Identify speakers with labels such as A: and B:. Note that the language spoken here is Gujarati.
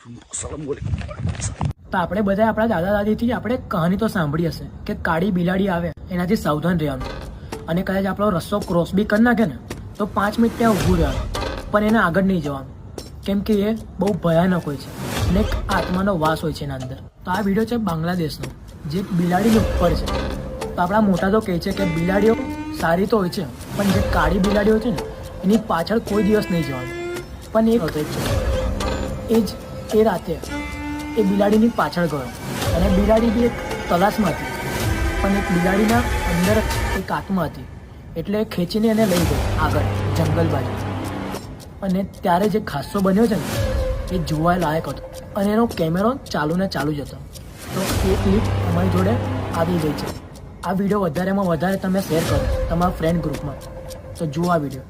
A: તો આપણે બધા આપણા દાદા દાદીથી આપણે કહાની તો સાંભળી હશે કે કાળી બિલાડી આવે એનાથી સાવધાન રહેવાનું અને કદાચ આપણો રસ્તો ક્રોસ બી કરી નાખે ને તો 5 મિનિટ ત્યાં ઊભું રહેવાનું પણ એને આગળ નહીં જવાનું કેમ કે એ બહુ ભયાનક હોય છે અને એક આત્માનો વાસ હોય છે એના અંદર. તો આ વિડીયો છે બાંગ્લાદેશનો જે બિલાડીની ઉપર છે. તો આપણા મોટા તો કહે છે કે બિલાડીઓ સારી તો હોય છે પણ જે કાળી બિલાડીઓ છે ને એની પાછળ કોઈ દિવસ નહીં જવાનું. પણ એક હતો એ જ એ રાતે એ બિલાડીની પાછળ ગયો અને બિલાડી બી એક તલાશમાં હતી પણ એક બિલાડીના અંદર એક આત્મા હતી એટલે ખેંચીને એને લઈ ગયો આગળ જંગલ બાજુ. અને ત્યારે જે ખાસ્સો બન્યો છે ને એ જોવા લાયક હતો અને એનો કેમેરો ચાલુ ને ચાલુ જ હતો. તો એ ક્લિપ અમારી જોડે આવી ગઈ છે. આ વિડીયો વધારેમાં વધારે તમે શેર કરો તમારા ફ્રેન્ડ ગ્રુપમાં. તો જુઓ આ વિડીયો.